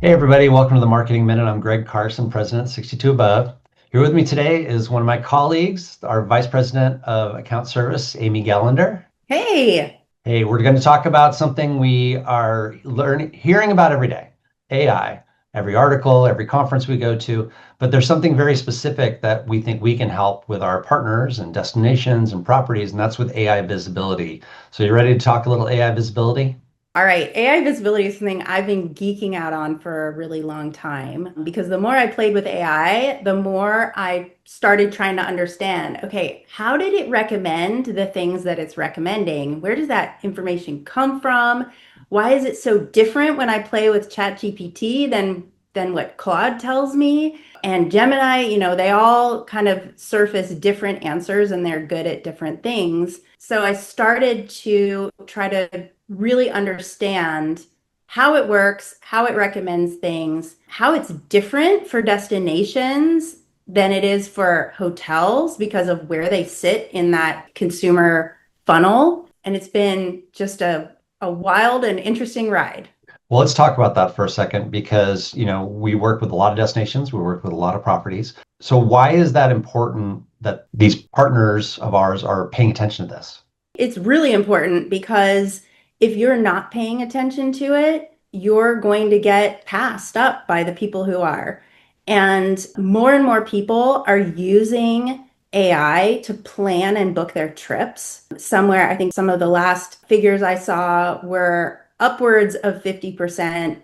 Hey everybody, welcome to the Marketing Minute. I'm Greg Carson, President 62 Above. Here with me today is one of my colleagues, our Vice President of Account Service, Amy Gallender. Hey, Hey, we're going to talk about something we are hearing about every day, AI. Every article, every conference we go to, but there's something very specific that we think we can help with our partners and destinations and properties, and that's with AI visibility. So you ready to talk a little AI visibility? all right. AI visibility is something I've been geeking out on for a really long time because the more I played with AI, the more I started trying to understand, okay, how did it recommend the things that it's recommending? Where does that information come from? Why is it so different when I play with ChatGPT than what Claude tells me? And Gemini, they all kind of surface different answers and they're good at different things. So I started to try to really understand how it works, how it recommends things, how it's different for destinations than it is for hotels because of where they sit in that consumer funnel. And it's been just a wild and interesting ride. Well, let's talk about that for a second because, we work with a lot of destinations, we work with a lot of properties. So why is that important that these partners of ours are paying attention to this? It's really important because if you're not paying attention to it, you're going to get passed up by the people who are. And more people are using AI to plan and book their trips. Somewhere, I think some of the last figures I saw were upwards of 50%,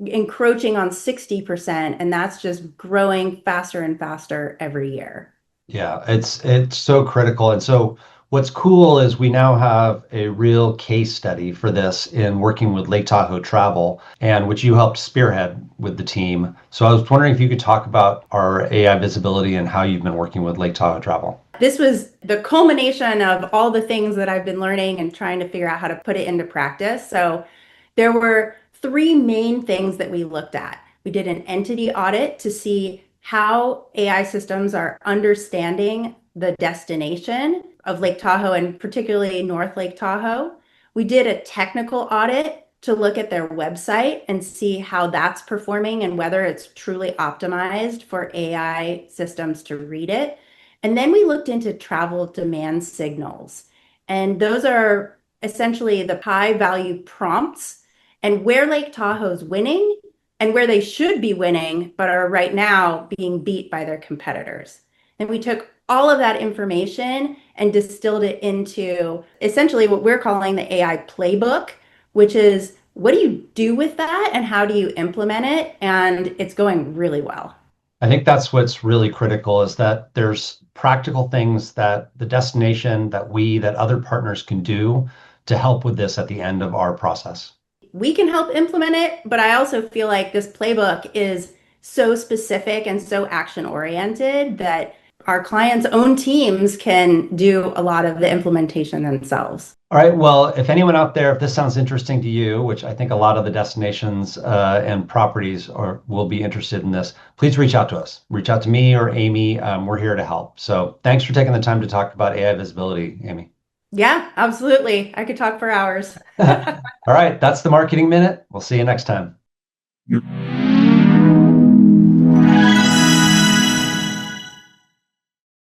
encroaching on 60%, and that's just growing faster and faster every year. Yeah, it's so critical. And so what's cool is we now have a real case study for this in working with Lake Tahoe Travel, and which you helped spearhead with the team. So I was wondering if you could talk about our AI visibility and how you've been working with Lake Tahoe Travel. This was the culmination of all the things that I've been learning and trying to figure out how to put it into practice. So there were three main things that we looked at. We did an entity audit to see how AI systems are understanding the destination of Lake Tahoe and particularly North Lake Tahoe. We did a technical audit to look at their website and see how that's performing and whether it's truly optimized for AI systems to read it. And then we looked into travel demand signals. And those are essentially the high value prompts and where Lake Tahoe's winning and where they should be winning, but are right now being beat by their competitors. And we took all of that information and distilled it into essentially what we're calling the AI playbook, which is what do you do with that and how do you implement it? And it's going really well. I think that's what's really critical is that there's practical things that the destination that other partners can do to help with this at the end of our process. We can help implement it, but I also feel like this playbook is so specific and so action oriented that our clients' own teams can do a lot of the implementation themselves. All right. Well, if anyone out there, if this sounds interesting to you, which I think a lot of the destinations and properties will be interested in this, please reach out to us. Reach out to me or Amy. We're here to help. So thanks for taking the time to talk about AI visibility, Amy. Yeah, absolutely. I could talk for hours. All right. That's the Marketing Minute. We'll see you next time.